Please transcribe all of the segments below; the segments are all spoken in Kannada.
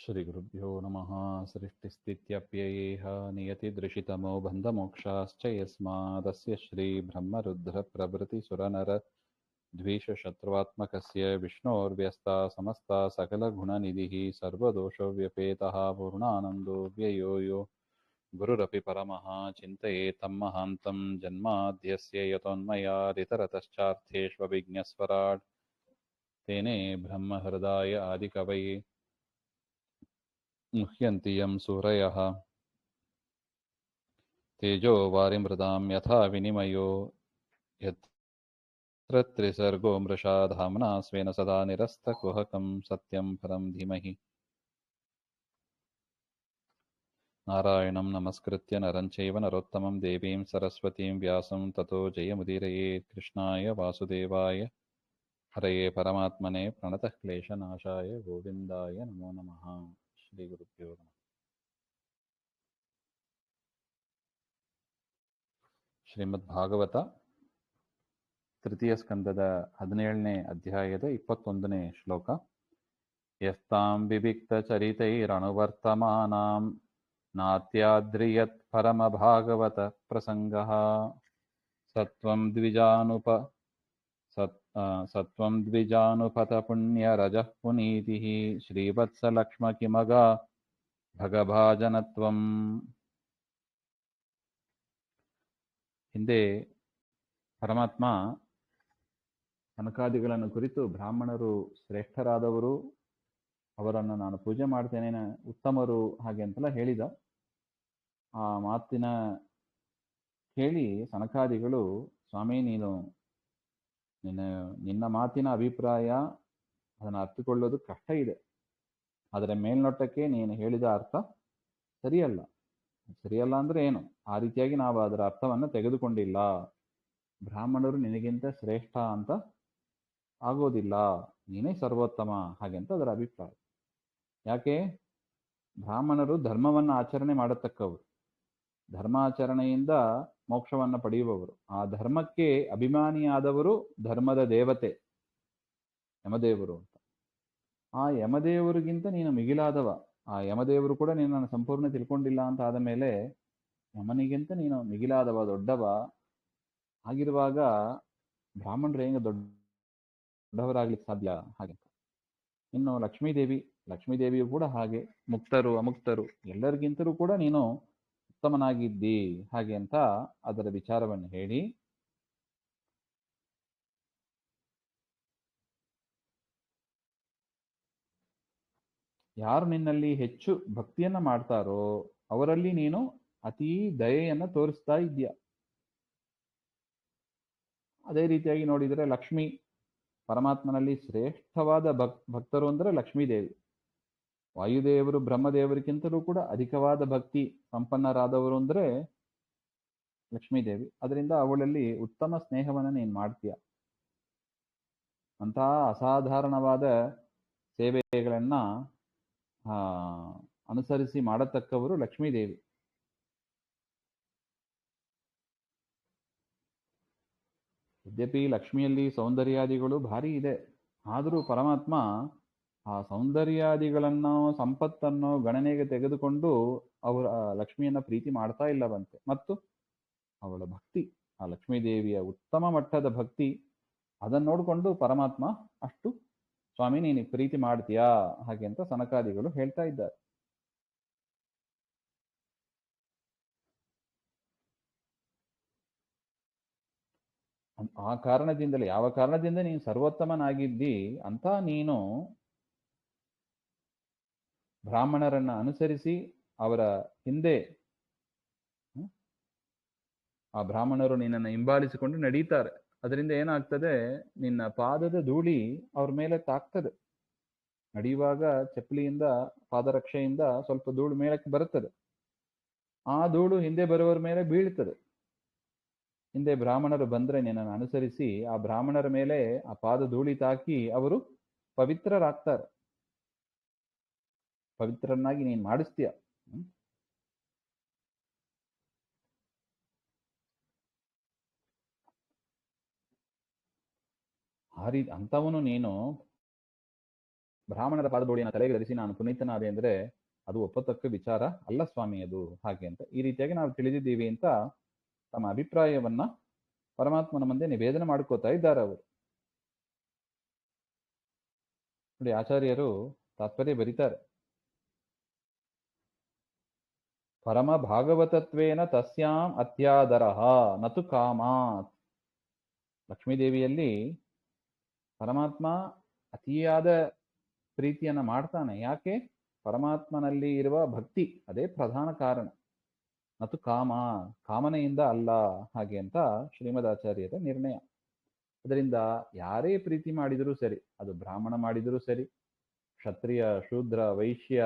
श्रीगुरुभ्यो नमः। सृष्टिस्थित्यप्ययेह नियतिदृशितमो बन्धमोक्षाश्च यस्मादस्य श्रीब्रह्मरुद्रप्रभृतिसुरनरद्वीषशत्रुवात्मकस्य विष्णोर्व्यस्ता समस्ता सकलगुणनिधिः सर्वदोषव्यपेतः पूर्णानन्दो व्ययो यो गुरुरपि परमः चिन्तयेतं महान्तं जन्माद्यस्य यतोन्मयादितरतश्चार्थेष्वभिज्ञस्वराट् तेने ब्रह्महृदाय आदिकवये मुह्यन्ति यं सूरयः तेजो वारिमृदां यथा विनिमयो यत्र त्रिसर्गो मृषा धाम्ना स्वेन सदा निरस्तकुहकं सत्यं परं धीमहि नारायणं नमस्कृत्य नरं चैव नरोत्तमं देवीं सरस्वतीं व्यासं ततो जयमुदीरयेत् कृष्णाय वासुदेवाय हरये परमात्मने प्रणतः क्लेशनाशाय गोविन्दाय नमो नमः। श्रीगुरुभ्यो नमः। ಶ್ರೀಮದ್ಭಾಗವತ ತೃತೀಯ ಸ್ಕಂದದ 17ನೇ ಅಧ್ಯಾಯದ 21ನೇ ಶ್ಲೋಕ. ಯಸ್ತಾಂ ವಿವಿಕ್ತಚರಿತೈರನುವರ್ತಮಾನಾಂ ನಾತ್ಯಾದ್ರಿಯತ್ ಪರಮಭಾಗವತ ಪ್ರಸಂಗಃ ಸತ್ವಂ ದ್ವಿಜಾನುಪತ ಪುಣ್ಯರಜಃ ಪುನೀತಿಃ ಶ್ರೀವತ್ಸಲಕ್ಷ್ಮ ಕಿಮಗ ಭಗಭಾಜನತ್ವಂ. ಹಿಂದೆ ಪರಮಾತ್ಮ ಸನಕಾದಿಗಳನ್ನು ಕುರಿತು ಬ್ರಾಹ್ಮಣರು ಶ್ರೇಷ್ಠರಾದವರು, ಅವರನ್ನು ನಾನು ಪೂಜೆ ಮಾಡ್ತೇನೆ, ಉತ್ತಮರು, ಹಾಗೆ ಅಂತೆಲ್ಲ ಹೇಳಿದ. ಆ ಮಾತಿನ ಕೇಳಿ ಸನಕಾದಿಗಳು, ಸ್ವಾಮಿ ನೀನು ನಿನ್ನ ಮಾತಿನ ಅಭಿಪ್ರಾಯ ಅದನ್ನು ಅರ್ಥಕೊಳ್ಳೋದು ಕಷ್ಟ ಇದೆ, ಆದರೆ ಮೇಲ್ನೋಟಕ್ಕೆ ನೀನು ಹೇಳಿದ ಅರ್ಥ ಸರಿಯಲ್ಲ. ಸರಿಯಲ್ಲ ಅಂದ್ರೆ ಏನು? ಆ ರೀತಿಯಾಗಿ ನಾವು ಅದರ ಅರ್ಥವನ್ನು ತೆಗೆದುಕೊಂಡಿಲ್ಲ. ಬ್ರಾಹ್ಮಣರು ನಿನಗಿಂತ ಶ್ರೇಷ್ಠ ಅಂತ ಆಗೋದಿಲ್ಲ, ನೀನೇ ಸರ್ವೋತ್ತಮ, ಹಾಗೆಂತ ಅದರ ಅಭಿಪ್ರಾಯ. ಯಾಕೆ? ಬ್ರಾಹ್ಮಣರು ಧರ್ಮವನ್ನು ಆಚರಣೆ ಮಾಡತಕ್ಕವರು, ಧರ್ಮಾಚರಣೆಯಿಂದ ಮೋಕ್ಷವನ್ನು ಪಡೆಯುವವರು. ಆ ಧರ್ಮಕ್ಕೆ ಅಭಿಮಾನಿಯಾದವರು ಧರ್ಮದ ದೇವತೆ ಯಮದೇವರು ಅಂತ. ಆ ಯಮದೇವರಿಗಿಂತ ನೀನು ಮಿಗಿಲಾದವ. ಆ ಯಮದೇವರು ಕೂಡ ನಿನ್ನನ್ನು ಸಂಪೂರ್ಣ ತಿಳ್ಕೊಂಡಿಲ್ಲ ಅಂತ ಆದ ಮೇಲೆ ಯಮನಿಗಿಂತ ನೀನು ಮಿಗಿಲಾದವ, ದೊಡ್ಡವ. ಹಾಗಿರುವಾಗ ಬ್ರಾಹ್ಮಣರು ಹೆಂಗೆ ದೊಡ್ಡವರಾಗ್ಲಿಕ್ಕೆ ಸಾಧ್ಯ? ಹಾಗೆ. ಇನ್ನು ಲಕ್ಷ್ಮೀದೇವಿಯು ಕೂಡ ಹಾಗೆ, ಮುಕ್ತರು ಅಮುಕ್ತರು ಎಲ್ಲರಿಗಿಂತಲೂ ಕೂಡ ನೀನು ಉತ್ತಮನಾಗಿದ್ದಿ, ಹಾಗೆ ಅಂತ ಅದರ ವಿಚಾರವನ್ನು ಹೇಳಿ, ಯಾರು ನಿನ್ನಲ್ಲಿ ಹೆಚ್ಚು ಭಕ್ತಿಯನ್ನ ಮಾಡ್ತಾರೋ ಅವರಲ್ಲಿ ನೀನು ಅತೀ ದಯೆಯನ್ನ ತೋರಿಸ್ತಾ ಇದ್ದೀಯ. ಅದೇ ರೀತಿಯಾಗಿ ನೋಡಿದರೆ ಲಕ್ಷ್ಮಿ ಪರಮಾತ್ಮನಲ್ಲಿ ಶ್ರೇಷ್ಠವಾದ ಭಕ್ತರು ಅಂದರೆ ಲಕ್ಷ್ಮೀದೇವಿ. ವಾಯುದೇವರು ಬ್ರಹ್ಮದೇವರಿಗಿಂತಲೂ ಕೂಡ ಅಧಿಕವಾದ ಭಕ್ತಿ ಸಂಪನ್ನರಾದವರು ಅಂದರೆ ಲಕ್ಷ್ಮೀದೇವಿ. ಅದರಿಂದ ಅವಳಲ್ಲಿ ಉತ್ತಮ ಸ್ನೇಹವನ್ನು ನೀನು ಮಾಡ್ತೀಯ. ಅಂತಹ ಅಸಾಧಾರಣವಾದ ಸೇವೆಗಳನ್ನ ಅನುಸರಿಸಿ ಮಾಡತಕ್ಕವರು ಲಕ್ಷ್ಮೀದೇವಿ. ಯದ್ಯಪಿ ಲಕ್ಷ್ಮಿಯಲ್ಲಿ ಸೌಂದರ್ಯಾದಿಗಳು ಭಾರಿ ಇದೆ, ಆದರೂ ಪರಮಾತ್ಮ ಆ ಸೌಂದರ್ಯಾದಿಗಳನ್ನು ಸಂಪತ್ತನ್ನು ಗಣನೆಗೆ ತೆಗೆದುಕೊಂಡು ಅವರ ಲಕ್ಷ್ಮಿಯನ್ನ ಪ್ರೀತಿ ಮಾಡ್ತಾ ಇಲ್ಲವಂತೆ. ಮತ್ತು ಅವಳ ಭಕ್ತಿ, ಆ ಲಕ್ಷ್ಮೀದೇವಿಯ ಉತ್ತಮ ಮಟ್ಟದ ಭಕ್ತಿ, ಅದನ್ನು ನೋಡಿಕೊಂಡು ಪರಮಾತ್ಮ ಅಷ್ಟು ಸ್ವಾಮಿ ನೀನು ಪ್ರೀತಿ ಮಾಡ್ತೀಯಾ, ಹಾಗೆ ಅಂತ ಸನಕಾದಿಗಳು ಹೇಳ್ತಾ ಇದ್ದಾರೆ. ಆ ಕಾರಣದಿಂದಲೇ, ಯಾವ ಕಾರಣದಿಂದ ನೀನು ಸರ್ವೋತ್ತಮನಾಗಿದ್ದಿ ಅಂತ ನೀನು ಬ್ರಾಹ್ಮಣರನ್ನ ಅನುಸರಿಸಿ ಅವರ ಹಿಂದೆ ಆ ಬ್ರಾಹ್ಮಣರು ನಿನ್ನನ್ನು ಹಿಂಬಾಲಿಸಿಕೊಂಡು ನಡೀತಾರೆ. ಅದರಿಂದ ಏನಾಗ್ತದೆ, ನಿನ್ನ ಪಾದದ ಧೂಳಿ ಅವ್ರ ಮೇಲೆ ತಾಕ್ತದೆ. ನಡೆಯುವಾಗ ಚಪ್ಪಲಿಯಿಂದ, ಪಾದರಕ್ಷೆಯಿಂದ ಸ್ವಲ್ಪ ಧೂಳು ಮೇಲಕ್ಕೆ ಬರುತ್ತದೆ. ಆ ಧೂಳು ಹಿಂದೆ ಬರುವವರ ಮೇಲೆ ಬೀಳ್ತದೆ. ಹಿಂದೆ ಬ್ರಾಹ್ಮಣರು ಬಂದ್ರೆ ನಿನ್ನನ್ನು ಅನುಸರಿಸಿ ಆ ಬ್ರಾಹ್ಮಣರ ಮೇಲೆ ಆ ಪಾದ ಧೂಳಿ ತಾಕಿ ಅವರು ಪವಿತ್ರರಾಗ್ತಾರೆ. ಪವಿತ್ರನಾಗಿ ನೀನು ಮಾಡಿಸ್ತೀಯ. ಅಂತವನು ನೀನು ಬ್ರಾಹ್ಮಣರ ಪಾದಧೂಳಿಯನ್ನು ತಲೆಗೆ ಧರಿಸಿ ನಾನು ಪುನೀತನಾದೆ ಅಂದರೆ ಅದು ಒಪ್ಪತಕ್ಕ ವಿಚಾರ ಅಲ್ಲ ಸ್ವಾಮಿ ಅದು, ಹಾಗೆ ಅಂತ ಈ ರೀತಿಯಾಗಿ ನಾವು ತಿಳಿದಿದ್ದೀವಿ ಅಂತ ತಮ್ಮ ಅಭಿಪ್ರಾಯವನ್ನ ಪರಮಾತ್ಮನ ಮುಂದೆ ನಿವೇದನೆ ಮಾಡ್ಕೋತಾ ಇದ್ದಾರೆ ಅವರು. ನೋಡಿ, ಆಚಾರ್ಯರು ತಾತ್ಪರ್ಯ ಬರೀತಾರೆ, ಪರಮ ಭಾಗವತತ್ವೇನ ತಸ್ಯಾಂ ಅತ್ಯಾದರಃ ನತು ಕಾಮಾತ್. ಲಕ್ಷ್ಮೀದೇವಿಯಲ್ಲಿ ಪರಮಾತ್ಮ ಅತಿಯಾದ ಪ್ರೀತಿಯನ್ನ ಮಾಡ್ತಾನೆ. ಯಾಕೆ? ಪರಮಾತ್ಮನಲ್ಲಿ ಇರುವ ಭಕ್ತಿ, ಅದೇ ಪ್ರಧಾನ ಕಾರಣ. ನತು ಕಾಮ, ಕಾಮನೆಯಿಂದ ಅಲ್ಲ, ಹಾಗೆ ಅಂತ ಶ್ರೀಮದಾಚಾರ್ಯರ ನಿರ್ಣಯ. ಅದರಿಂದ ಯಾರೇ ಪ್ರೀತಿ ಮಾಡಿದರೂ ಸರಿ, ಅದು ಬ್ರಾಹ್ಮಣ ಮಾಡಿದರೂ ಸರಿ, ಕ್ಷತ್ರಿಯ, ಶೂದ್ರ, ವೈಶ್ಯ,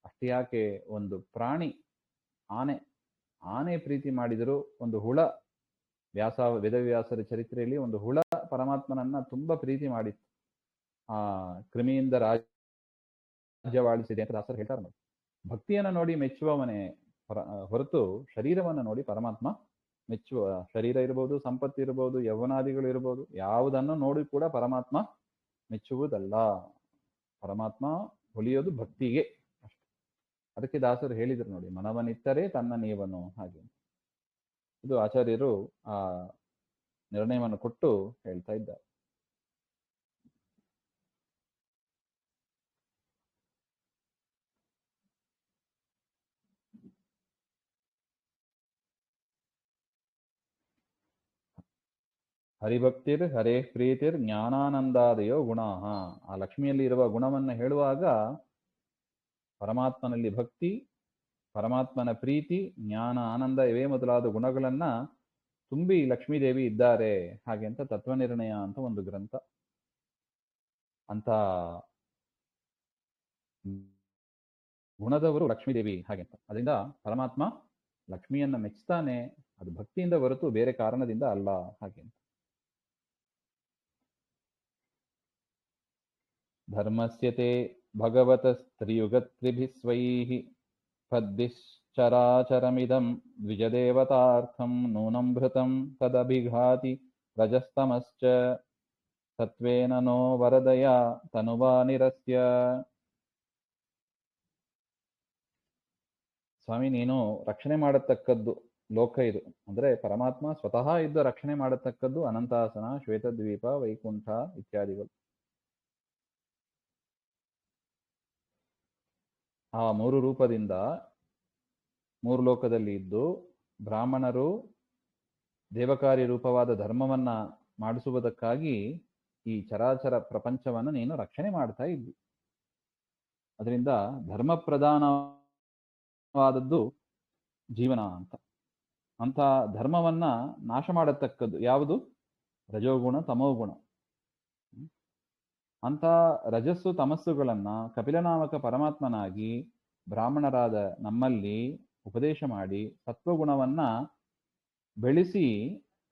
ಅಷ್ಟೇ ಯಾಕೆ ಒಂದು ಪ್ರಾಣಿ, ಆನೆ ಪ್ರೀತಿ ಮಾಡಿದರೂ, ಒಂದು ಹುಳ, ವೇದವ್ಯಾಸರ ಚರಿತ್ರೆಯಲ್ಲಿ ಒಂದು ಹುಳ ಪರಮಾತ್ಮನನ್ನ ತುಂಬಾ ಪ್ರೀತಿ ಮಾಡಿತ್ತು. ಆ ಕ್ರಿಮಿಯಿಂದ ರಾಜ್ಯವಾಳಿಸಿದೆ ಅಂತ ದಾಸರು ಹೇಳ್ತಾರೆ ನೋಡಿ. ಭಕ್ತಿಯನ್ನು ನೋಡಿ ಮೆಚ್ಚುವವನೇ ಹೊರತು ಶರೀರವನ್ನು ನೋಡಿ ಪರಮಾತ್ಮ ಮೆಚ್ಚುವ. ಶರೀರ ಇರ್ಬೋದು, ಸಂಪತ್ತು ಇರ್ಬೋದು, ಯೌವನಾದಿಗಳು ಇರ್ಬೋದು, ಯಾವುದನ್ನು ನೋಡಿ ಕೂಡ ಪರಮಾತ್ಮ ಮೆಚ್ಚುವುದಲ್ಲ. ಪರಮಾತ್ಮ ಹೊಲಿಯೋದು ಭಕ್ತಿಗೆ ಅಷ್ಟೆ. ಅದಕ್ಕೆ ದಾಸರು ಹೇಳಿದ್ರು ನೋಡಿ, ಮನವನಿತ್ತರೆ ತನ್ನ ನೀವನು, ಹಾಗೆ. ಇದು ಆಚಾರ್ಯರು ಆ ನಿರ್ಣಯವನ್ನು ಕೊಟ್ಟು ಹೇಳ್ತಾ ಇದ್ದಾರೆ. ಹರಿಭಕ್ತಿರ್ ಹರೇ ಪ್ರೀತಿರ್ ಜ್ಞಾನಾನಂದಾದಯೋ ಗುಣ. ಆ ಲಕ್ಷ್ಮಿಯಲ್ಲಿ ಇರುವ ಗುಣವನ್ನು ಹೇಳುವಾಗ ಪರಮಾತ್ಮನಲ್ಲಿ ಭಕ್ತಿ, ಪರಮಾತ್ಮನ ಪ್ರೀತಿ, ಜ್ಞಾನ, ಆನಂದ ಇವೇ ಮೊದಲಾದ ಗುಣಗಳನ್ನ ತುಂಬಿ ಲಕ್ಷ್ಮೀದೇವಿ ಇದ್ದಾರೆ, ಹಾಗೆ ಅಂತ ತತ್ವನಿರ್ಣಯ ಅಂತ ಒಂದು ಗ್ರಂಥ. ಅಂತ ಗುಣದವರು ಲಕ್ಷ್ಮೀದೇವಿ, ಹಾಗೆ ಅಂತ. ಅದರಿಂದ ಪರಮಾತ್ಮ ಲಕ್ಷ್ಮಿಯನ್ನ ಮೆಚ್ಚುತ್ತಾನೆ, ಅದು ಭಕ್ತಿಯಿಂದ ಹೊರತು ಬೇರೆ ಕಾರಣದಿಂದ ಅಲ್ಲ, ಹಾಗೆ ಅಂತ. ಧರ್ಮಸ್ಯತೆ ಭಗವತಸ್ತ್ರಿಯುಗತ್ರಿಭಿಃ ಸ್ವೈಃ ಪದ್ದಿಶ್ಚರಾಚರಮಿದಂ ದ್ವಿಜದೇವತಾರ್ಥಂ ನೂನಂ ಭೃತಂ ತದಭಿಘಾತಿ ರಜಸ್ತಮಶ್ಚ ಸತ್ವೇನ ನೋ ವರದಯ ತನುವಾನಿರಸ್ಯ. ಸ್ವಾಮಿ, ನೀನು ರಕ್ಷಣೆ ಮಾಡತಕ್ಕದ್ದು ಲೋಕ ಇದು, ಅಂದ್ರೆ ಪರಮಾತ್ಮ ಸ್ವತಃ ಇದ್ದು ರಕ್ಷಣೆ ಮಾಡತಕ್ಕದ್ದು ಅನಂತಾಸನ, ಶ್ವೇತದ್ವೀಪ, ವೈಕುಂಠ ಇತ್ಯಾದಿಗಳು. ಆ ಮೂರು ರೂಪದಿಂದ ಮೂರು ಲೋಕದಲ್ಲಿ ಇದ್ದು ಬ್ರಾಹ್ಮಣರು ದೇವಕಾರ್ಯ ರೂಪವಾದ ಧರ್ಮವನ್ನ ಮಾಡಿಸುವುದಕ್ಕಾಗಿ ಈ ಚರಾಚರ ಪ್ರಪಂಚವನ್ನು ನೀನು ರಕ್ಷಣೆ ಮಾಡ್ತಾ ಇದ್ದಿ. ಅದರಿಂದ ಧರ್ಮ ಪ್ರಧಾನವಾದದ್ದು ಜೀವನ ಅಂತ ಧರ್ಮವನ್ನ ನಾಶ ಮಾಡತಕ್ಕದ್ದು ಯಾವುದು? ರಜೋಗುಣ, ತಮೋಗುಣ. ಅಂತ ರಜಸ್ಸು ತಮಸ್ಸುಗಳನ್ನ ಕಪಿಲನಾಮಕ ಪರಮಾತ್ಮನಾಗಿ ಬ್ರಾಹ್ಮಣರಾದ ನಮ್ಮಲ್ಲಿ ಉಪದೇಶ ಮಾಡಿ ಸತ್ವಗುಣವನ್ನ ಬೆಳೆಸಿ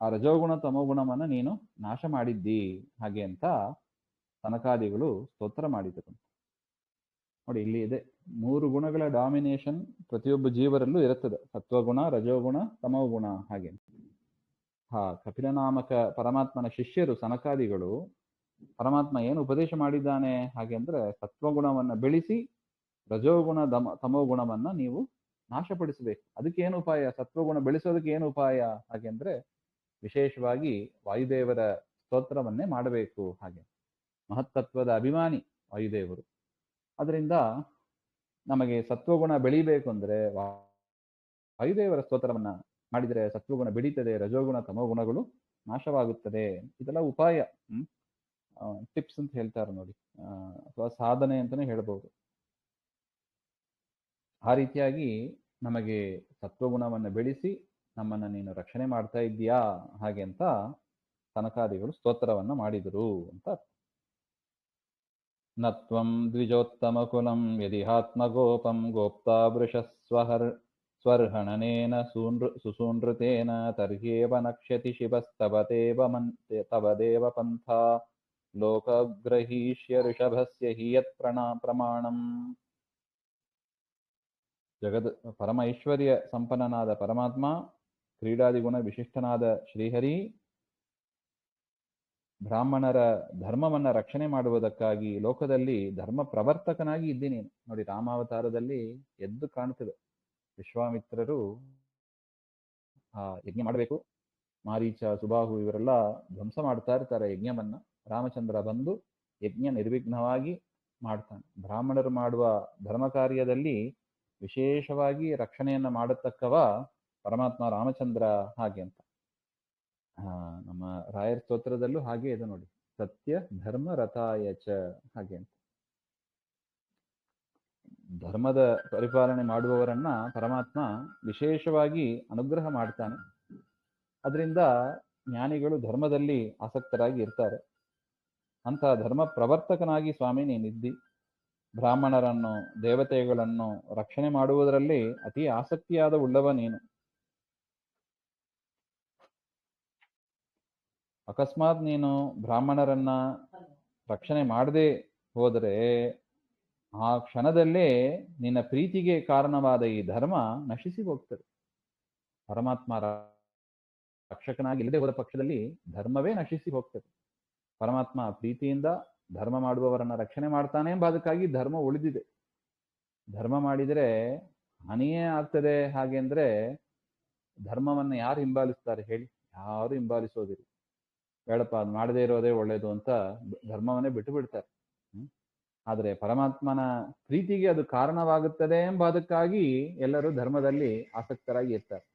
ಆ ರಜೋಗುಣ ತಮೋಗುಣವನ್ನ ನೀನು ನಾಶ ಮಾಡಿದ್ದಿ, ಹಾಗೆ ಅಂತ ಸನಕಾದಿಗಳು ಸ್ತೋತ್ರ ಮಾಡಿದರು. ನೋಡಿ, ಇಲ್ಲಿ ಇದೆ, ಮೂರು ಗುಣಗಳ ಡಾಮಿನೇಷನ್ ಪ್ರತಿಯೊಬ್ಬ ಜೀವರಲ್ಲೂ ಇರುತ್ತದೆ, ಸತ್ವಗುಣ, ರಜೋಗುಣ, ತಮೋಗುಣ, ಹಾಗೆ. ಕಪಿಲನಾಮಕ ಪರಮಾತ್ಮನ ಶಿಷ್ಯರು ಸನಕಾದಿಗಳು ಪರಮಾತ್ಮ ಏನು ಉಪದೇಶ ಮಾಡಿದ್ದಾನೆ ಹಾಗೆ ಅಂದ್ರೆ ಸತ್ವಗುಣವನ್ನ ಬೆಳೆಸಿ ರಜೋಗುಣ ತಮೋಗುಣವನ್ನ ನೀವು ನಾಶಪಡಿಸಬೇಕು. ಅದಕ್ಕೆ ಏನು ಉಪಾಯ? ಸತ್ವಗುಣ ಬೆಳೆಸೋದಕ್ಕೆ ಏನು ಉಪಾಯ ಹಾಗೆ ಅಂದ್ರೆ ವಿಶೇಷವಾಗಿ ವಾಯುದೇವರ ಸ್ತೋತ್ರವನ್ನೇ ಮಾಡಬೇಕು. ಹಾಗೆ ಮಹತ್ತತ್ವದ ಅಭಿಮಾನಿ ವಾಯುದೇವರು. ಅದರಿಂದ ನಮಗೆ ಸತ್ವಗುಣ ಬೆಳಿಬೇಕು ಅಂದ್ರೆ ವಾಯುದೇವರ ಸ್ತೋತ್ರವನ್ನ ಮಾಡಿದರೆ ಸತ್ವಗುಣ ಬೆಳೀತದೆ, ರಜೋಗುಣ ತಮೋಗುಣಗಳು ನಾಶವಾಗುತ್ತದೆ. ಇದೆಲ್ಲ ಉಪಾಯ, ಟಿಪ್ಸ್ ಅಂತ ಹೇಳ್ತಾರೆ ನೋಡಿ, ಅಥವಾ ಸಾಧನೆ ಅಂತಾನೆ ಹೇಳ್ಬೋದು. ಆ ರೀತಿಯಾಗಿ ನಮಗೆ ಸತ್ವಗುಣವನ್ನು ಬೆಳೆಸಿ ನಮ್ಮನ್ನ ನೀನು ರಕ್ಷಣೆ ಮಾಡ್ತಾ ಇದ್ದೀಯಾ ಹಾಗೆ ಅಂತ ಸನಕಾದಿಗಳು ಸ್ತೋತ್ರವನ್ನ ಮಾಡಿದರು ಅಂತ. ನತ್ವಂ ದ್ವಿಜೋತ್ತಮ ಕುಲಂ ಯದಿಹಾತ್ಮಗೋಪಂ ಗೋಪ್ತಾ ಸ್ವರ್ಹಣನೇನ ಸುಸೂನೃತೇನ ತರ್ಹ್ಯೇವ ನಕ್ಷ್ಯತಿ ಶಿವಸ್ತವದೇವ ಪಂಥ ಲೋಕಗ್ರಹೀಷ್ಯ ಋಷಭಸ್ಯ ಹಿ ಯತ್ ಪ್ರಮಾಣಂ. ಪರಮ ಐಶ್ವರ್ಯ ಸಂಪನ್ನನಾದ ಪರಮಾತ್ಮ, ಕ್ರೀಡಾದಿಗುಣ ವಿಶಿಷ್ಟನಾದ ಶ್ರೀಹರಿ ಬ್ರಾಹ್ಮಣರ ಧರ್ಮವನ್ನ ರಕ್ಷಣೆ ಮಾಡುವುದಕ್ಕಾಗಿ ಲೋಕದಲ್ಲಿ ಧರ್ಮ ಪ್ರವರ್ತಕನಾಗಿ ಇದ್ದೀನಿ. ನೋಡಿ, ರಾಮಾವತಾರದಲ್ಲಿ ಎದ್ದು ಕಾಣುತ್ತದೆ. ವಿಶ್ವಾಮಿತ್ರರು ಯಜ್ಞ ಮಾಡಬೇಕು, ಮಾರೀಚ, ಸುಬಾಹು ಇವರೆಲ್ಲ ಧ್ವಂಸ ಮಾಡ್ತಾ ಇರ್ತಾರೆ ಯಜ್ಞವನ್ನ. ರಾಮಚಂದ್ರ ಬಂದು ಯಜ್ಞ ನಿರ್ವಿಘ್ನವಾಗಿ ಮಾಡ್ತಾನೆ. ಬ್ರಾಹ್ಮಣರು ಮಾಡುವ ಧರ್ಮ ಕಾರ್ಯದಲ್ಲಿ ವಿಶೇಷವಾಗಿ ರಕ್ಷಣೆಯನ್ನ ಮಾಡತಕ್ಕವ ಪರಮಾತ್ಮ ರಾಮಚಂದ್ರ ಹಾಗೆ ಅಂತ. ನಮ್ಮ ರಾಯರ ಸ್ತೋತ್ರದಲ್ಲೂ ಹಾಗೆ ಇದೆ ನೋಡಿ, ಸತ್ಯ ಧರ್ಮ ರಥಾಯಚ ಹಾಗೆ ಅಂತ. ಧರ್ಮದ ಪರಿಪಾಲನೆ ಮಾಡುವವರನ್ನ ಪರಮಾತ್ಮ ವಿಶೇಷವಾಗಿ ಅನುಗ್ರಹ ಮಾಡ್ತಾನೆ. ಅದರಿಂದ ಜ್ಞಾನಿಗಳು ಧರ್ಮದಲ್ಲಿ ಆಸಕ್ತರಾಗಿ ಇರ್ತಾರೆ. ಅಂತ ಧರ್ಮ ಪ್ರವರ್ತಕನಾಗಿ ಸ್ವಾಮಿ ನೀನಿದ್ದಿ. ಬ್ರಾಹ್ಮಣರನ್ನು, ದೇವತೆಗಳನ್ನು ರಕ್ಷಣೆ ಮಾಡುವುದರಲ್ಲಿ ಅತಿ ಆಸಕ್ತಿಯಾದ ಉಳ್ಳವ ನೀನು. ಅಕಸ್ಮಾತ್ ನೀನು ಬ್ರಾಹ್ಮಣರನ್ನ ರಕ್ಷಣೆ ಮಾಡದೆ ಹೋದರೆ ಆ ಕ್ಷಣದಲ್ಲೇ ನಿನ್ನ ಪ್ರೀತಿಗೆ ಕಾರಣವಾದ ಈ ಧರ್ಮ ನಶಿಸಿ ಹೋಗ್ತದೆ. ಪರಮಾತ್ಮ ರಕ್ಷಕನಾಗಿ ಇಲ್ಲದೆ ಹೋದ ಪಕ್ಷದಲ್ಲಿ ಧರ್ಮವೇ ನಶಿಸಿ ಹೋಗ್ತದೆ. ಪರಮಾತ್ಮ ಪ್ರೀತಿಯಿಂದ ಧರ್ಮ ಮಾಡುವವರನ್ನ ರಕ್ಷಣೆ ಮಾಡ್ತಾನೆ ಎಂಬ ಅದಕ್ಕಾಗಿ ಧರ್ಮ ಉಳಿದಿದೆ. ಧರ್ಮ ಮಾಡಿದರೆ ಹಾನಿಯೇ ಆಗ್ತದೆ. ಹಾಗೆ ಅಂದ್ರೆ ಧರ್ಮವನ್ನ ಯಾರು ಹಿಂಬಾಲಿಸ್ತಾರೆ ಹೇಳಿ? ಯಾರು ಹಿಂಬಾಲಿಸೋದಿಲ್ಲ. ಬೇಡಪ್ಪ, ಅದು ಮಾಡದೇ ಇರೋದೇ ಒಳ್ಳೇದು ಅಂತ ಧರ್ಮವನ್ನೇ ಬಿಟ್ಟು ಬಿಡ್ತಾರೆ. ಆದರೆ ಪರಮಾತ್ಮನ ಪ್ರೀತಿಗೆ ಅದು ಕಾರಣವಾಗುತ್ತದೆ ಎಂಬ ಅದಕ್ಕಾಗಿ ಎಲ್ಲರೂ ಧರ್ಮದಲ್ಲಿ ಆಸಕ್ತರಾಗಿ ಇರ್ತಾರೆ.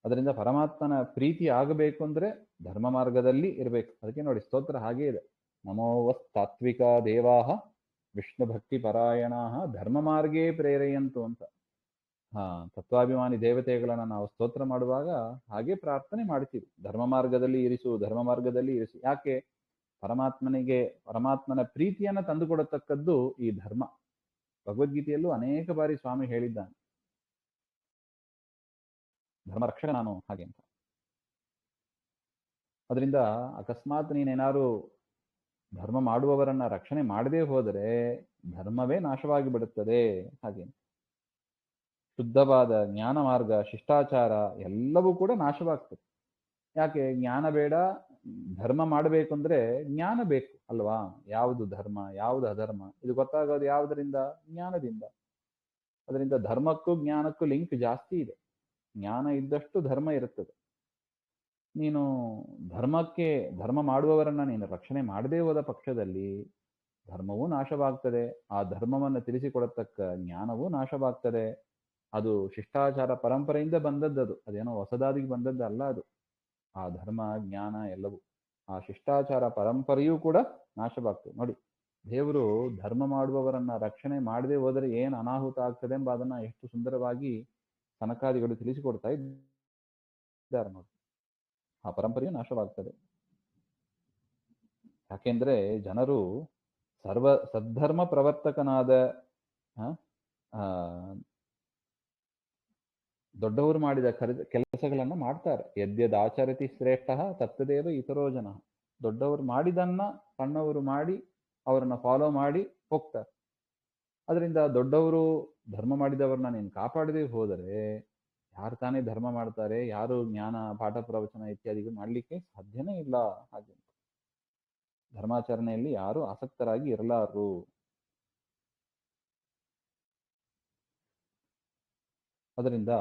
ಅದರಿಂದ ಪರಮಾತ್ಮನ ಪ್ರೀತಿ ಆಗಬೇಕು ಅಂದ್ರೆ ಧರ್ಮ ಮಾರ್ಗದಲ್ಲಿ ಇರಬೇಕು. ಅದಕ್ಕೆ ನೋಡಿ, ಸ್ತೋತ್ರ ಹಾಗೇ ಇದೆ, ನಮೋವಸ್ತಾತ್ವಿಕ ದೇವಾಹ ವಿಷ್ಣು ಭಕ್ತಿ ಪರಾಯಣಾಹ ಧರ್ಮ ಮಾರ್ಗೇ ಪ್ರೇರೆಯಂತು ಅಂತ. ತತ್ವಾಭಿಮಾನಿ ದೇವತೆಗಳನ್ನ ನಾವು ಸ್ತೋತ್ರ ಮಾಡುವಾಗ ಹಾಗೆ ಪ್ರಾರ್ಥನೆ ಮಾಡ್ತೀವಿ, ಧರ್ಮ ಮಾರ್ಗದಲ್ಲಿ ಇರಿಸು, ಧರ್ಮ ಮಾರ್ಗದಲ್ಲಿ ಇರಿಸು. ಯಾಕೆ? ಪರಮಾತ್ಮನ ಪ್ರೀತಿಯನ್ನ ತಂದುಕೊಡತಕ್ಕದ್ದು ಈ ಧರ್ಮ. ಭಗವದ್ಗೀತೆಯಲ್ಲೂ ಅನೇಕ ಬಾರಿ ಸ್ವಾಮಿ ಹೇಳಿದ್ದಾನೆ, ಧರ್ಮ ರಕ್ಷಕ ನಾನು ಹಾಗೆ ಅಂತ. ಅದರಿಂದ ಅಕಸ್ಮಾತ್ ನೀನೇನಾದ್ರು ಧರ್ಮ ಮಾಡುವವರನ್ನ ರಕ್ಷಣೆ ಮಾಡದೇ ಹೋದರೆ ಧರ್ಮವೇ ನಾಶವಾಗಿ ಬಿಡುತ್ತದೆ ಹಾಗೆ. ಶುದ್ಧವಾದ ಜ್ಞಾನ ಮಾರ್ಗ, ಶಿಷ್ಟಾಚಾರ ಎಲ್ಲವೂ ಕೂಡ ನಾಶವಾಗ್ತದೆ. ಯಾಕೆ? ಜ್ಞಾನ ಬೇಡ, ಧರ್ಮ ಮಾಡಬೇಕು ಅಂದ್ರೆ ಜ್ಞಾನ ಬೇಕು ಅಲ್ವಾ? ಯಾವುದು ಧರ್ಮ, ಯಾವುದು ಅಧರ್ಮ, ಇದು ಗೊತ್ತಾಗೋದು ಯಾವುದರಿಂದ? ಜ್ಞಾನದಿಂದ. ಅದರಿಂದ ಧರ್ಮಕ್ಕೂ ಜ್ಞಾನಕ್ಕೂ ಲಿಂಕ್ ಜಾಸ್ತಿ ಇದೆ. ಜ್ಞಾನ ಇದ್ದಷ್ಟು ಧರ್ಮ ಇರುತ್ತದೆ. ನೀನು ಧರ್ಮ ಮಾಡುವವರನ್ನ ನೀನು ರಕ್ಷಣೆ ಮಾಡದೇ ಹೋದ ಪಕ್ಷದಲ್ಲಿ ಧರ್ಮವೂ ನಾಶವಾಗ್ತದೆ. ಆ ಧರ್ಮವನ್ನು ತಿಳಿಸಿಕೊಡತಕ್ಕ ಜ್ಞಾನವೂ ನಾಶವಾಗ್ತದೆ. ಅದು ಶಿಷ್ಟಾಚಾರ ಪರಂಪರೆಯಿಂದ ಬಂದದ್ದು, ಅದೇನೋ ಹೊಸದಾಗಿ ಬಂದದ್ದಲ್ಲ ಅದು. ಆ ಧರ್ಮ, ಜ್ಞಾನ ಎಲ್ಲವೂ ಆ ಶಿಷ್ಟಾಚಾರ ಪರಂಪರೆಯೂ ಕೂಡ ನಾಶವಾಗ್ತದೆ. ನೋಡಿ, ದೇವರು ಧರ್ಮ ಮಾಡುವವರನ್ನ ರಕ್ಷಣೆ ಮಾಡದೆ ಹೋದರೆ ಏನು ಅನಾಹುತ ಆಗ್ತದೆ ಎಂಬ ಅದನ್ನ ಎಷ್ಟು ಸುಂದರವಾಗಿ ಸನಕಾದಿಗಳು ತಿಳಿಸಿಕೊಡ್ತಾ ಇದ್ದಾರೆ ನೋಡಿ. ಆ ಪರಂಪರೆಯು ನಾಶವಾಗ್ತದೆ. ಯಾಕೆಂದ್ರೆ ಜನರು ಸದ್ಧರ್ಮ ಪ್ರವರ್ತಕನಾದ ದೊಡ್ಡವರು ಮಾಡಿದ ಕೆಲಸಗಳನ್ನ ಮಾಡ್ತಾರೆ. ಯದ್ಯದಾಚರತಿ ಶ್ರೇಷ್ಠ ತತ್ತದೇವ ಇತರೋ ಜನ. ದೊಡ್ಡವರು ಮಾಡಿದನ್ನ ಸಣ್ಣವರು ಮಾಡಿ ಅವರನ್ನ ಫಾಲೋ ಮಾಡಿ ಹೋಗ್ತಾರೆ. ಅದರಿಂದ ದೊಡ್ಡವರು ಧರ್ಮ ಮಾಡಿದವ್ರನ್ನ ನೀನು ಕಾಪಾಡದೆ ಹೋದರೆ ಯಾರು ತಾನೇ ಧರ್ಮ ಮಾಡ್ತಾರೆ? ಯಾರು ಜ್ಞಾನ ಪಾಠ ಪ್ರವಚನ ಇತ್ಯಾದಿಗಳು ಮಾಡ್ಲಿಕ್ಕೆ ಸಾಧ್ಯನೇ ಇಲ್ಲ. ಹಾಗೆ ಧರ್ಮಾಚರಣೆಯಲ್ಲಿ ಯಾರು ಆಸಕ್ತರಾಗಿ ಇರಲಾರರು. ಅದರಿಂದ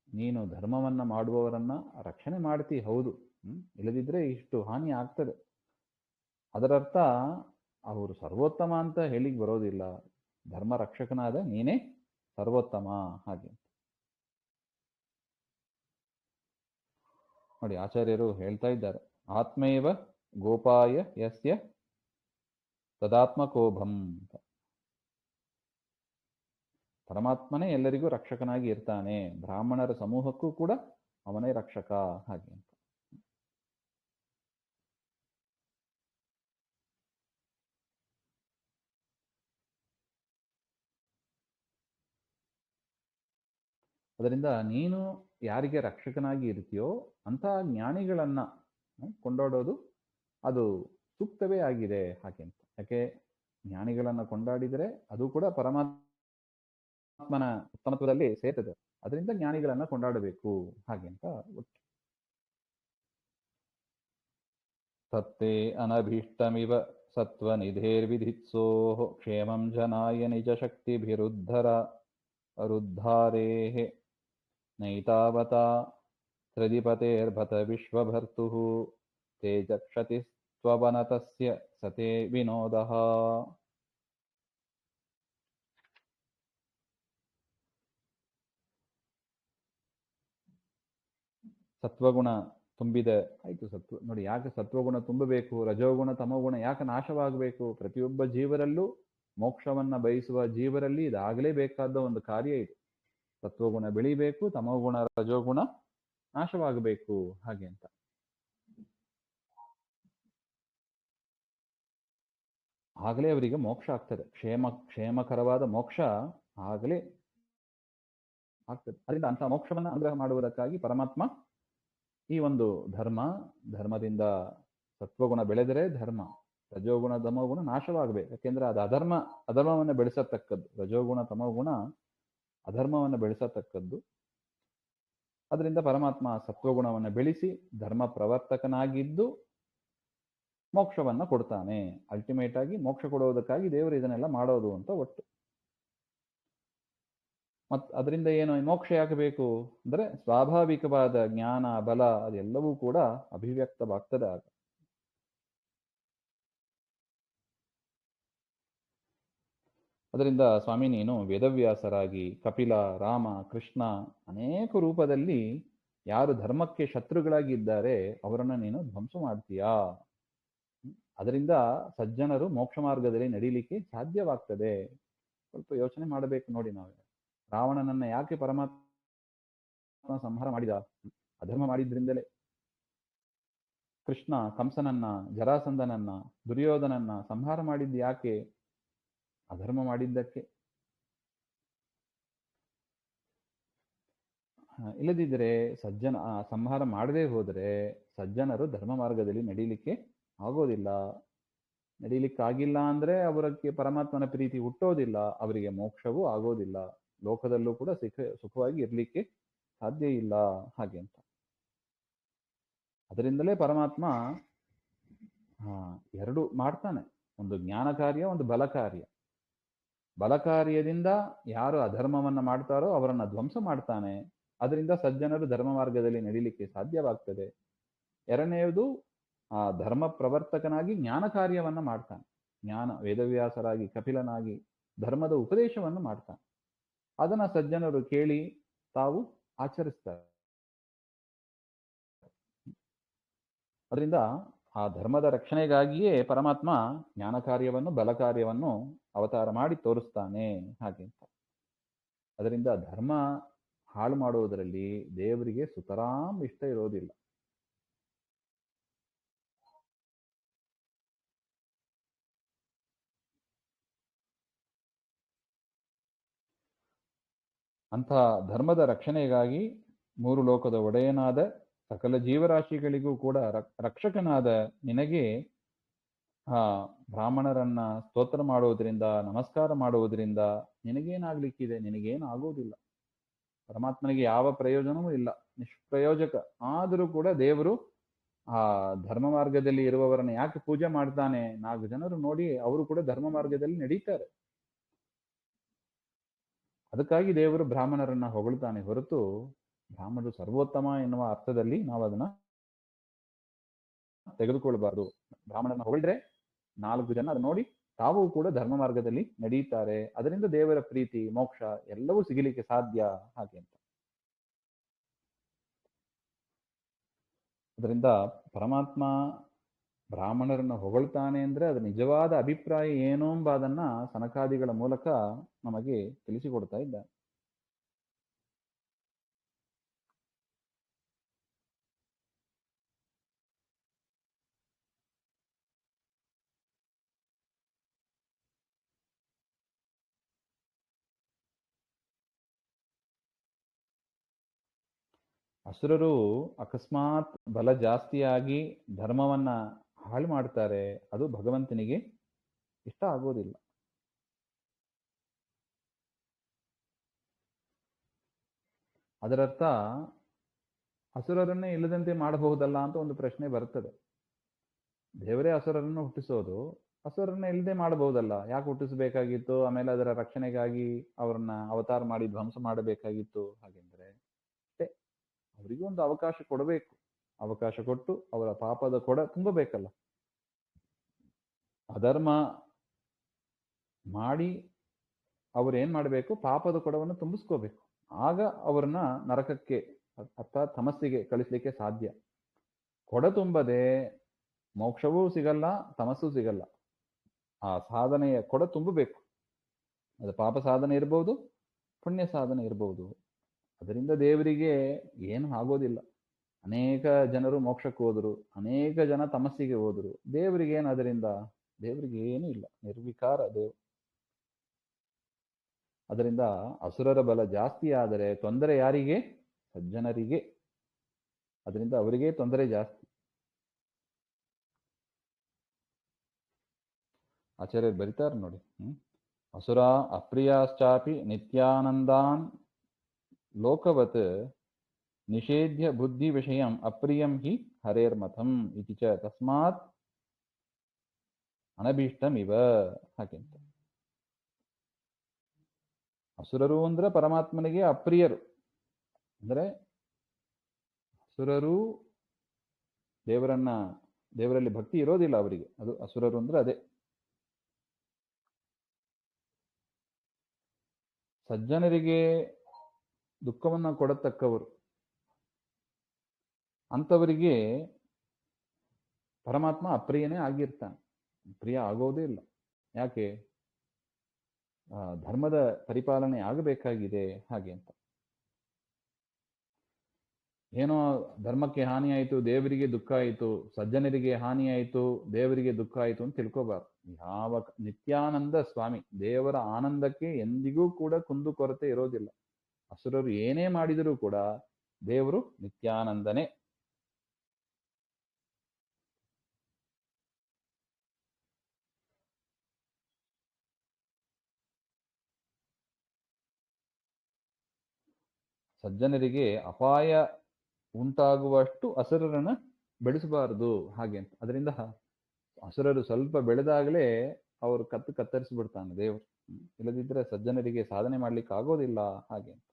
ನೀನು ಧರ್ಮವನ್ನ ಮಾಡುವವರನ್ನ ರಕ್ಷಣೆ ಮಾಡ್ತಿ, ಹೌದು. ಇಲ್ಲದಿದ್ರೆ ಇಷ್ಟು ಹಾನಿ ಆಗ್ತದೆ. ಅದರರ್ಥ ಅವರು ಸರ್ವೋತ್ತಮ ಅಂತ ಹೇಳಿಕ್ ಬರೋದಿಲ್ಲ. ಧರ್ಮ ರಕ್ಷಕನಾದ ನೀನೇ ಸರ್ವೋತ್ತಮ ಹಾಗೆ. ನೋಡಿ, ಆಚಾರ್ಯರು ಹೇಳ್ತಾ ಇದ್ದಾರೆ, ಆತ್ಮೇವ ಗೋಪಾಯ ಯಸ್ಯ ತದಾತ್ಮಕೋಭಂ ಅಂತ. ಪರಮಾತ್ಮನೇ ಎಲ್ಲರಿಗೂ ರಕ್ಷಕನಾಗಿ ಇರ್ತಾನೆ. ಬ್ರಾಹ್ಮಣರ ಸಮೂಹಕ್ಕೂ ಕೂಡ ಅವನೇ ರಕ್ಷಕ ಹಾಗೆ ಅಂತ. ಅದರಿಂದ ನೀನು ಯಾರಿಗೆ ರಕ್ಷಕನಾಗಿ ಇರ್ತೀಯೋ ಅಂತ ಜ್ಞಾನಿಗಳನ್ನ ಕೊಂಡಾಡೋದು ಅದು ಸೂಕ್ತವೇ ಆಗಿದೆ ಹಾಗೆ ಅಂತ. ಯಾಕೆ? ಜ್ಞಾನಿಗಳನ್ನ ಕೊಂಡಾಡಿದರೆ ಅದು ಕೂಡ ಪರಮಾತ್ಮನ ಉತ್ತಮತ್ವದಲ್ಲಿ ಸೇರ್ತದೆ. ಅದರಿಂದ ಜ್ಞಾನಿಗಳನ್ನ ಕೊಂಡಾಡಬೇಕು ಹಾಗೆ ಅಂತ ಒಟ್ಟು. ತತ್ತೇ ಅನಭೀಷ್ಟಮಿವ ಸತ್ವನಿಧೇರ್ವಿಧಿತ್ಸೋಃ ಕ್ಷೇಮಂ ಜನಾಯ ನಿಜಶಕ್ತಿಭಿರುದ್ಧಾರೇಃ ನೈತಾವತಾ ತ್ರಿಧಿಪತೇರ್ಭತ ವಿಶ್ವಭರ್ತುಃ ತೇಜಕ್ಷತಿಸ್ತ್ವವನತಸ್ಯ ಸತೆ ವಿನೋದಃ. ಸತ್ವಗುಣ ತುಂಬಿದೆ ಆಯ್ತು. ನೋಡಿ, ಯಾಕೆ ಸತ್ವಗುಣ ತುಂಬಬೇಕು, ರಜೋಗುಣ ತಮೋಗುಣ ಯಾಕೆ ನಾಶವಾಗಬೇಕು? ಪ್ರತಿಯೊಬ್ಬ ಜೀವರಲ್ಲೂ, ಮೋಕ್ಷವನ್ನ ಬಯಸುವ ಜೀವರಲ್ಲಿ ಇದಾಗಲೇಬೇಕಾದ ಒಂದು ಕಾರ್ಯ ಇದು. ಸತ್ವಗುಣ ಬೆಳಿಬೇಕು, ತಮೋಗುಣ ರಜೋಗುಣ ನಾಶವಾಗಬೇಕು ಹಾಗೆ ಅಂತ. ಆಗಲೇ ಅವರಿಗೆ ಮೋಕ್ಷ ಆಗ್ತದೆ, ಕ್ಷೇಮಕರವಾದ ಮೋಕ್ಷ ಆಗಲೇ ಆಗ್ತದೆ. ಅದರಿಂದ ಅಂತ ಮೋಕ್ಷವನ್ನ ಅನುಗ್ರಹ ಮಾಡುವುದಕ್ಕಾಗಿ ಪರಮಾತ್ಮ ಈ ಒಂದು ಧರ್ಮದಿಂದ ಸತ್ವಗುಣ ಬೆಳೆದರೆ ಧರ್ಮ, ರಜೋಗುಣ ತಮೋಗುಣ ನಾಶವಾಗಬೇಕು. ಯಾಕೆಂದ್ರೆ ಅದು ಅಧರ್ಮವನ್ನು ಬೆಳೆಸತಕ್ಕದ್ದು. ರಜೋಗುಣ ತಮೋಗುಣ ಅಧರ್ಮವನ್ನು ಬೆಳೆಸತಕ್ಕದ್ದು. ಅದರಿಂದ ಪರಮಾತ್ಮ ಸತ್ವಗುಣವನ್ನು ಬೆಳೆಸಿ ಧರ್ಮ ಪ್ರವರ್ತಕನಾಗಿದ್ದು ಮೋಕ್ಷವನ್ನ ಕೊಡ್ತಾನೆ. ಅಲ್ಟಿಮೇಟ್ ಆಗಿ ಮೋಕ್ಷ ಕೊಡುವುದಕ್ಕಾಗಿ ದೇವರು ಇದನ್ನೆಲ್ಲ ಮಾಡೋದು ಅಂತ ಒಟ್ಟು. ಅದರಿಂದ ಏನು, ಮೋಕ್ಷ ಯಾಕೆ ಬೇಕು ಅಂದ್ರೆ ಸ್ವಾಭಾವಿಕವಾದ ಜ್ಞಾನ ಬಲ ಅದೆಲ್ಲವೂ ಕೂಡ ಅಭಿವ್ಯಕ್ತವಾಗ್ತದೆ ಆಗ. ಅದರಿಂದ ಸ್ವಾಮಿ, ನೀನು ವೇದವ್ಯಾಸರಾಗಿ ಕಪಿಲ, ರಾಮ, ಕೃಷ್ಣ ಅನೇಕ ರೂಪದಲ್ಲಿ ಯಾರು ಧರ್ಮಕ್ಕೆ ಶತ್ರುಗಳಾಗಿದ್ದಾರೆ ಅವರನ್ನ ನೀನು ಧ್ವಂಸ ಮಾಡ್ತೀಯಾ. ಅದರಿಂದ ಸಜ್ಜನರು ಮೋಕ್ಷ ಮಾರ್ಗದಲ್ಲಿ ನಡೀಲಿಕ್ಕೆ ಸಾಧ್ಯವಾಗ್ತದೆ. ಸ್ವಲ್ಪ ಯೋಚನೆ ಮಾಡಬೇಕು ನೋಡಿ. ನಾವು ರಾವಣನನ್ನ ಯಾಕೆ ಪರಮಾತ್ಮ ಸಂಹಾರ ಮಾಡಿದ? ಅಧರ್ಮ ಮಾಡಿದ್ರಿಂದಲೇ. ಕೃಷ್ಣ ಕಂಸನನ್ನ, ಜರಾಸಂಧನನ್ನ, ದುರ್ಯೋಧನನ್ನ ಸಂಹಾರ ಮಾಡಿದ್ದು ಯಾಕೆ? ಅಧರ್ಮ ಮಾಡಿದ್ದಕ್ಕೆ. ಇಲ್ಲದಿದ್ದರೆ ಸಂಹಾರ ಮಾಡದೇ ಹೋದರೆ ಸಜ್ಜನರು ಧರ್ಮ ಮಾರ್ಗದಲ್ಲಿ ನಡೀಲಿಕ್ಕೆ ಆಗೋದಿಲ್ಲ. ನಡೀಲಿಕ್ಕಾಗಿಲ್ಲ ಅಂದ್ರೆ ಅವರಿಗೆ ಪರಮಾತ್ಮನ ಪ್ರೀತಿ ಹುಟ್ಟೋದಿಲ್ಲ, ಅವರಿಗೆ ಮೋಕ್ಷವೂ ಆಗೋದಿಲ್ಲ, ಲೋಕದಲ್ಲೂ ಕೂಡ ಸುಖವಾಗಿ ಇರ್ಲಿಕ್ಕೆ ಸಾಧ್ಯ ಇಲ್ಲ ಹಾಗೆ ಅಂತ. ಅದರಿಂದಲೇ ಪರಮಾತ್ಮ ಎರಡು ಮಾಡ್ತಾನೆ, ಒಂದು ಜ್ಞಾನ ಕಾರ್ಯ, ಒಂದು ಬಲ ಕಾರ್ಯ. ಬಲ ಕಾರ್ಯದಿಂದ ಯಾರು ಅಧರ್ಮವನ್ನ ಮಾಡ್ತಾರೋ ಅವರನ್ನ ಧ್ವಂಸ ಮಾಡ್ತಾನೆ. ಅದರಿಂದ ಸಜ್ಜನರು ಧರ್ಮ ಮಾರ್ಗದಲ್ಲಿ ನಡೀಲಿಕ್ಕೆ ಸಾಧ್ಯವಾಗ್ತದೆ. ಎರಡನೆಯದು ಧರ್ಮ ಪ್ರವರ್ತಕನಾಗಿ ಜ್ಞಾನ ಕಾರ್ಯವನ್ನ ಮಾಡ್ತಾನೆ. ವೇದವ್ಯಾಸರಾಗಿ ಕಪಿಲನಾಗಿ ಧರ್ಮದ ಉಪದೇಶವನ್ನು ಮಾಡ್ತಾನೆ. ಅದನ್ನ ಸಜ್ಜನರು ಕೇಳಿ ತಾವು ಆಚರಿಸ್ತಾರೆ. ಅದರಿಂದ ಆ ಧರ್ಮದ ರಕ್ಷಣೆಗಾಗಿಯೇ ಪರಮಾತ್ಮ ಜ್ಞಾನ ಕಾರ್ಯವನ್ನು, ಬಲ ಕಾರ್ಯವನ್ನು ಅವತಾರ ಮಾಡಿ ತೋರಿಸ್ತಾನೆ ಹಾಗೆ ಅಂತ. ಅದರಿಂದ ಧರ್ಮ ಹಾಳು ಮಾಡುವುದರಲ್ಲಿ ದೇವರಿಗೆ ಸುತರಾಂ ಇಷ್ಟ ಇರೋದಿಲ್ಲ. ಅಂಥ ಧರ್ಮದ ರಕ್ಷಣೆಗಾಗಿ ಮೂರು ಲೋಕದ ಒಡೆಯನಾದ ಸಕಲ ಜೀವರಾಶಿಗಳಿಗೂ ಕೂಡ ರಕ್ಷಕನಾದ ನಿನಗೆ ಬ್ರಾಹ್ಮಣರನ್ನ ಸ್ತೋತ್ರ ಮಾಡುವುದರಿಂದ, ನಮಸ್ಕಾರ ಮಾಡುವುದರಿಂದ ನಿನಗೇನಾಗ್ಲಿಕ್ಕಿದೆ? ನಿನಗೇನು ಆಗೋದಿಲ್ಲ. ಪರಮಾತ್ಮನಿಗೆ ಯಾವ ಪ್ರಯೋಜನವೂ ಇಲ್ಲ, ನಿಷ್ಪ್ರಯೋಜಕ. ಆದರೂ ಕೂಡ ದೇವರು ಧರ್ಮ ಮಾರ್ಗದಲ್ಲಿ ಇರುವವರನ್ನ ಯಾಕೆ ಪೂಜೆ ಮಾಡ್ತಾನೆ? 4 ಜನರು ನೋಡಿ ಅವರು ಕೂಡ ಧರ್ಮ ಮಾರ್ಗದಲ್ಲಿ ನಡೀತಾರೆ. ಅದಕ್ಕಾಗಿ ದೇವರು ಬ್ರಾಹ್ಮಣರನ್ನ ಹೊಗಳ್ತಾನೆ ಹೊರತು ಬ್ರಾಹ್ಮಣರು ಸರ್ವೋತ್ತಮ ಎನ್ನುವ ಅರ್ಥದಲ್ಲಿ ನಾವು ಅದನ್ನ ತೆಗೆದುಕೊಳ್ಬಾರ್ದು. ಬ್ರಾಹ್ಮಣರನ್ನ ಹೊಗಳ್ರೆ 4 ಜನ ಅದನ್ನ ನೋಡಿ ತಾವು ಕೂಡ ಧರ್ಮ ಮಾರ್ಗದಲ್ಲಿ ನಡೀತಾರೆ. ಅದರಿಂದ ದೇವರ ಪ್ರೀತಿ, ಮೋಕ್ಷ ಎಲ್ಲವೂ ಸಿಗಲಿಕ್ಕೆ ಸಾಧ್ಯ ಹಾಗೆ ಅಂತ. ಅದರಿಂದ ಪರಮಾತ್ಮ ಬ್ರಾಹ್ಮಣರನ್ನ ಹೊಗಳ್ತಾನೆ ಅಂದ್ರೆ ಅದು ನಿಜವಾದ ಅಭಿಪ್ರಾಯ ಏನು ಎಂಬುದನ್ನ ಸನಕಾದಿಗಳ ಮೂಲಕ ನಮಗೆ ತಿಳಿಸಿಕೊಡ್ತಾ ಇದ್ದಾರೆ. ಅಸುರರು ಅಕಸ್ಮಾತ್ ಬಲ ಜಾಸ್ತಿಯಾಗಿ ಧರ್ಮವನ್ನ ಹಾಳು ಮಾಡ್ತಾರೆ, ಅದು ಭಗವಂತನಿಗೆ ಇಷ್ಟ ಆಗೋದಿಲ್ಲ. ಅದರರ್ಥ ಅಸುರರನ್ನೇ ಇಲ್ಲದಂತೆ ಮಾಡಬಹುದಲ್ಲ ಅಂತ ಒಂದು ಪ್ರಶ್ನೆ ಬರ್ತದೆ. ದೇವರೇ ಅಸುರರನ್ನು ಹುಟ್ಟಿಸೋದು, ಅಸುರರನ್ನ ಇಲ್ಲದೆ ಮಾಡಬಹುದಲ್ಲ, ಯಾಕೆ ಹುಟ್ಟಿಸಬೇಕಾಗಿತ್ತು? ಆಮೇಲೆ ಅದರ ರಕ್ಷಣೆಗಾಗಿ ಅವರನ್ನ ಅವತಾರ ಮಾಡಿ ಧ್ವಂಸ ಮಾಡಬೇಕಾಗಿತ್ತು? ಹಾಗೆಂದ್ರೆ ಅಷ್ಟೇ, ಅವರಿಗೂ ಒಂದು ಅವಕಾಶ ಕೊಡಬೇಕು. ಅವಕಾಶ ಕೊಟ್ಟು ಅವರ ಪಾಪದ ಕೊಡ ತುಂಬಬೇಕಲ್ಲ. ಅಧರ್ಮ ಮಾಡಿ ಅವ್ರೇನ್ ಮಾಡಬೇಕು? ಪಾಪದ ಕೊಡವನ್ನು ತುಂಬಿಸ್ಕೋಬೇಕು. ಆಗ ಅವ್ರನ್ನ ನರಕಕ್ಕೆ ಅರ್ಥಾತ್ ತಮಸ್ಸಿಗೆ ಕಳಿಸ್ಲಿಕ್ಕೆ ಸಾಧ್ಯ. ಕೊಡ ತುಂಬದೆ ಮೋಕ್ಷವೂ ಸಿಗಲ್ಲ, ತಮಸ್ಸೂ ಸಿಗಲ್ಲ. ಆ ಸಾಧನೆಯ ಕೊಡ ತುಂಬಬೇಕು. ಅದು ಪಾಪ ಸಾಧನೆ ಇರಬಹುದು, ಪುಣ್ಯ ಸಾಧನೆ ಇರಬಹುದು. ಅದರಿಂದ ದೇವರಿಗೆ ಏನು ಆಗೋದಿಲ್ಲ. ಅನೇಕ ಜನರು ಮೋಕ್ಷಕ್ಕೆ ಹೋದರು, ಅನೇಕ ಜನ ತಮಸ್ಸಿಗೆ ಹೋದರು. ದೇವರಿಗೆ ಏನು ಅದರಿಂದ? ದೇವರಿಗೆ ಏನೂ ಇಲ್ಲ, ನಿರ್ವಿಕಾರ ದೇವ್. ಅದರಿಂದ ಅಸುರರ ಬಲ ಜಾಸ್ತಿ ಆದರೆ ತೊಂದರೆ ಯಾರಿಗೆ? ಸಜ್ಜನರಿಗೆ. ಅದರಿಂದ ಅವರಿಗೆ ತೊಂದರೆ ಜಾಸ್ತಿ. ಆಚಾರ್ಯರು ಬರಿತಾರೆ ನೋಡಿ, ಅಸುರ ಅಪ್ರಿಯಾಶ್ಚಾಪಿ ನಿತ್ಯಾನಂದಾನ್ ಲೋಕವತ್ ನಿಷೇಧ್ಯ ಬುದ್ಧಿ ವಿಷಯಂ ಅಪ್ರಿಯಂ ಹಿ ಹರೇರ್ಮಥಂ ಇತಿ ಚ ತಸ್ಮಾತ್ ಅನಭೀಷ್ಟಂ ಇವ. ಹಾಗೆಂತ ಅಸುರರು ಅಂದ್ರೆ ಪರಮಾತ್ಮನಿಗೆ ಅಪ್ರಿಯರು. ಅಂದ್ರೆ ಅಸುರರು ದೇವರಲ್ಲಿ ಭಕ್ತಿ ಇರೋದಿಲ್ಲ ಅವರಿಗೆ. ಅದು ಅಸುರರು ಅಂದ್ರೆ ಅದೇ. ಸಜ್ಜನರಿಗೆ ದುಃಖವನ್ನ ಕೊಡತಕ್ಕವರು, ಅಂಥವರಿಗೆ ಪರಮಾತ್ಮ ಅಪ್ರಿಯನೇ ಆಗಿರ್ತಾನೆ. ಪ್ರಿಯ ಆಗೋದೇ ಇಲ್ಲ. ಯಾಕೆ? ಧರ್ಮದ ಪರಿಪಾಲನೆ ಆಗಬೇಕಾಗಿದೆ ಹಾಗೆ ಅಂತ. ಏನೋ ಧರ್ಮಕ್ಕೆ ಹಾನಿ ಆಯಿತು, ದೇವರಿಗೆ ದುಃಖ ಆಯಿತು, ಸಜ್ಜನರಿಗೆ ಹಾನಿ ಆಯಿತು, ದೇವರಿಗೆ ದುಃಖ ಆಯಿತು ಅಂತ ತಿಳ್ಕೋಬಾರ್ದು. ಯಾವ ನಿತ್ಯಾನಂದ ಸ್ವಾಮಿ, ದೇವರ ಆನಂದಕ್ಕೆ ಎಂದಿಗೂ ಕೂಡ ಕುಂದು ಕೊರತೆ ಇರೋದಿಲ್ಲ. ಅಸುರರು ಏನೇ ಮಾಡಿದರೂ ಕೂಡ ದೇವರು ನಿತ್ಯಾನಂದನೇ. ಸಜ್ಜನರಿಗೆ ಅಪಾಯ ಉಂಟಾಗುವಷ್ಟು ಅಸುರರನ್ನ ಬೆಳೆಸಬಾರದು ಹಾಗೆ ಅಂತ. ಅದರಿಂದ ಅಸುರರು ಸ್ವಲ್ಪ ಬೆಳೆದಾಗಲೇ ಅವರು ಕತ್ತರಿಸಿಬಿಡ್ತಾನೆ ದೇವರು. ಇಲ್ಲದಿದ್ರೆ ಸಜ್ಜನರಿಗೆ ಸಾಧನೆ ಮಾಡ್ಲಿಕ್ಕೆ ಆಗೋದಿಲ್ಲ ಹಾಗೆ ಅಂತ.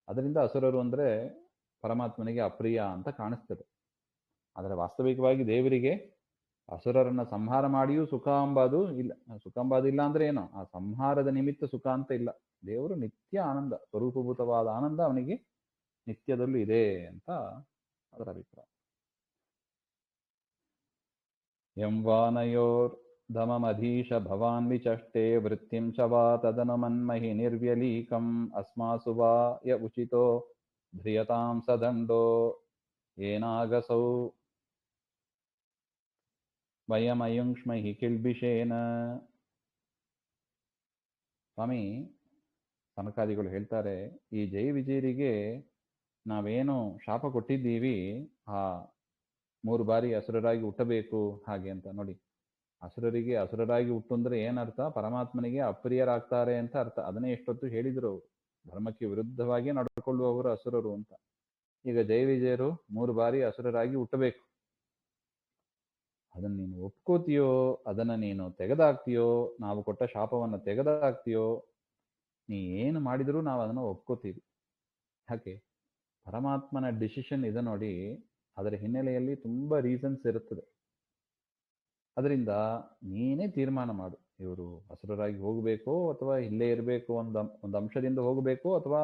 ಅದರಿಂದ ಅಸುರರು ಅಂದ್ರೆ ಪರಮಾತ್ಮನಿಗೆ ಅಪ್ರಿಯ ಅಂತ ಕಾಣಿಸ್ತದೆ. ಆದರೆ ವಾಸ್ತವಿಕವಾಗಿ ದೇವರಿಗೆ ಅಸುರರನ್ನ ಸಂಹಾರ ಮಾಡಿಯೂ ಸುಖ ಅಂಬಾದು ಇಲ್ಲ. ಸುಖ ಅಂಬಾದು ಇಲ್ಲ ಅಂದ್ರೆ ಏನು? ಆ ಸಂಹಾರದ ನಿಮಿತ್ತ ಸುಖ ಅಂತ ಇಲ್ಲ. ದೇವರು ನಿತ್ಯ ಆನಂದ, ಸ್ವರೂಪಭೂತವಾದ ಆನಂದ ಅವನಿಗೆ ನಿತ್ಯದಲ್ಲೂ ಇದೆ ಅಂತ ಅದರ ಅಭಿಪ್ರಾಯ. ಯಂ ವಾನಯೋರ್ ಧಮಮಧೀಶ ಭವಾನ್ ವಿಚಷ್ಟೇ ವೃತ್ತಿಂ ಚ ವಾ ತದನುಮನ್ಮಹಿ ನಿರ್ವ್ಯಲೀಕಂ ಅಸ್ಮಾಸು ವಾ ಯ ಉಚಿತೋ ಧ್ರಿಯತಾಂ ಸದಂಡೋ ಏನಾಗಸೌ ವಯಮಯುಂಕ್ಷ್ಮಹಿ ಕಿಲ್ಬಿಷೇನ. ಸ್ವಾಮಿ ಸನಕಾದಿಗಳು ಹೇಳ್ತಾರೆ, ಈ ಜೈ ವಿಜಯರಿಗೆ ನಾವೇನು ಶಾಪ ಕೊಟ್ಟಿದ್ದೀವಿ, ಆ 3 ಬಾರಿ ಅಸುರರಾಗಿ ಹುಟ್ಟಬೇಕು ಹಾಗೆ ಅಂತ. ನೋಡಿ, ಅಸುರರಿಗೆ ಅಸುರರಾಗಿ ಹುಟ್ಟು ಅಂದ್ರೆ ಏನರ್ಥ? ಪರಮಾತ್ಮನಿಗೆ ಅಪ್ರಿಯರಾಗ್ತಾರೆ ಅಂತ ಅರ್ಥ. ಅದನ್ನೇ ಎಷ್ಟೊತ್ತು ಹೇಳಿದ್ರು ಅವರು. ಧರ್ಮಕ್ಕೆ ವಿರುದ್ಧವಾಗಿ ನಡ್ಕೊಳ್ಳುವವರು ಅಸುರರು ಅಂತ. ಈಗ ಜೈ ವಿಜಯರು 3 ಬಾರಿ ಅಸುರರಾಗಿ ಹುಟ್ಟಬೇಕು. ಅದನ್ನ ನೀನು ಒಪ್ಕೋತೀಯೋ, ಅದನ್ನ ನೀನು ತೆಗೆದಾಕ್ತೀಯೋ, ನಾವು ಕೊಟ್ಟ ಶಾಪವನ್ನು ತೆಗೆದಾಕ್ತೀಯೋ, ನೀ ಏನು ಮಾಡಿದರೂ ನಾವು ಅದನ್ನು ಒಪ್ಕೋತೀವಿ. ಯಾಕೆ? ಪರಮಾತ್ಮನ ಡಿಸಿಷನ್ ಇದೆ ನೋಡಿ, ಅದರ ಹಿನ್ನೆಲೆಯಲ್ಲಿ ತುಂಬಾ ರೀಸನ್ಸ್ ಇರುತ್ತದೆ. ಅದರಿಂದ ನೀನೇ ತೀರ್ಮಾನ ಮಾಡು, ಇವರು ಅಸುರರಾಗಿ ಹೋಗಬೇಕೋ ಅಥವಾ ಇಲ್ಲೇ ಇರಬೇಕು, ಒಂದು ಅಂಶದಿಂದ ಹೋಗಬೇಕು, ಅಥವಾ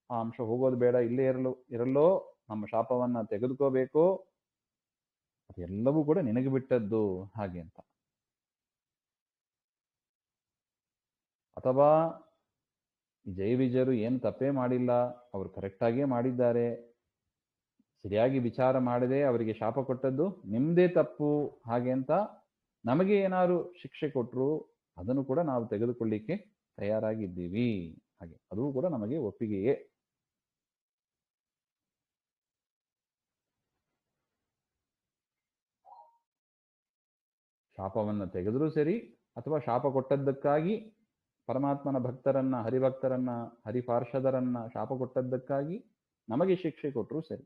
ಆ ಅಂಶ ಹೋಗೋದು ಬೇಡ, ಇಲ್ಲೇ ಇರಲ್ಲೋ ನಮ್ಮ ಶಾಪವನ್ನ ತೆಗೆದುಕೋಬೇಕೋ, ಅದೆಲ್ಲವೂ ಕೂಡ ನಿನಗೆ ಬಿಟ್ಟದ್ದು ಹಾಗೆ ಅಂತ. ಅಥವಾ ಜೈ ವಿಜಯರು ಏನು ತಪ್ಪೇ ಮಾಡಿಲ್ಲ, ಅವರು ಕರೆಕ್ಟಾಗೇ ಮಾಡಿದ್ದಾರೆ, ಸರಿಯಾಗಿ ವಿಚಾರ ಮಾಡದೆ ಅವರಿಗೆ ಶಾಪ ಕೊಟ್ಟದ್ದು ನಿಮ್ದೇ ತಪ್ಪು ಹಾಗೆ ಅಂತ ನಮಗೆ ಏನಾದ್ರು ಶಿಕ್ಷೆ ಕೊಟ್ಟರು ಅದನ್ನು ಕೂಡ ನಾವು ತೆಗೆದುಕೊಳ್ಳಿಕ್ಕೆ ತಯಾರಾಗಿದ್ದೀವಿ ಹಾಗೆ. ಅದು ಕೂಡ ನಮಗೆ ಒಪ್ಪಿಗೆಯೇ. ಶಾಪವನ್ನು ತೆಗೆದರೂ ಸರಿ, ಅಥವಾ ಶಾಪ ಕೊಟ್ಟದ್ದಕ್ಕಾಗಿ ಪರಮಾತ್ಮನ ಭಕ್ತರನ್ನ, ಹರಿಭಕ್ತರನ್ನ, ಹರಿಪಾರ್ಷದರನ್ನ ಶಾಪ ಕೊಟ್ಟದ್ದಕ್ಕಾಗಿ ನಮಗೆ ಶಿಕ್ಷೆ ಕೊಟ್ಟರು ಸರಿ.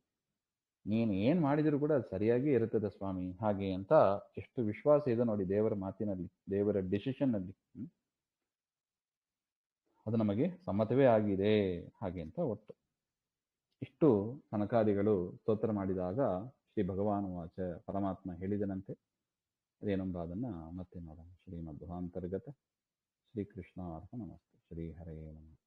ನೀನು ಏನು ಮಾಡಿದರೂ ಕೂಡ ಅದು ಸರಿಯಾಗಿ ಇರುತ್ತದೆ ಸ್ವಾಮಿ ಹಾಗೆ ಅಂತ ಎಷ್ಟು ವಿಶ್ವಾಸ ಇದೆ ನೋಡಿ ದೇವರ ಮಾತಿನಲ್ಲಿ, ದೇವರ ಡಿಸಿಷನ್ನಲ್ಲಿ. ಅದು ನಮಗೆ ಸಮ್ಮತವೇ ಆಗಿದೆ ಹಾಗೆ ಅಂತ ಒಟ್ಟು ಇಷ್ಟು ಸನಕಾದಿಗಳು ಸ್ತೋತ್ರ ಮಾಡಿದಾಗ ಶ್ರೀ ಭಗವಾನ್ ವಾಚ ಪರಮಾತ್ಮ ಹೇಳಿದನಂತೆ. ಅದೇನೆಂಬ ಅದನ್ನು ಮತ್ತೆ ನೋಡೋಣ. ಶ್ರೀಮಧ್ವಾಂತರ್ಗತ ಶ್ರೀಕೃಷ್ಣ ಅರ್ಪಣಮಸ್ತು. ಶ್ರೀ ಹರೇ ನಮಃ.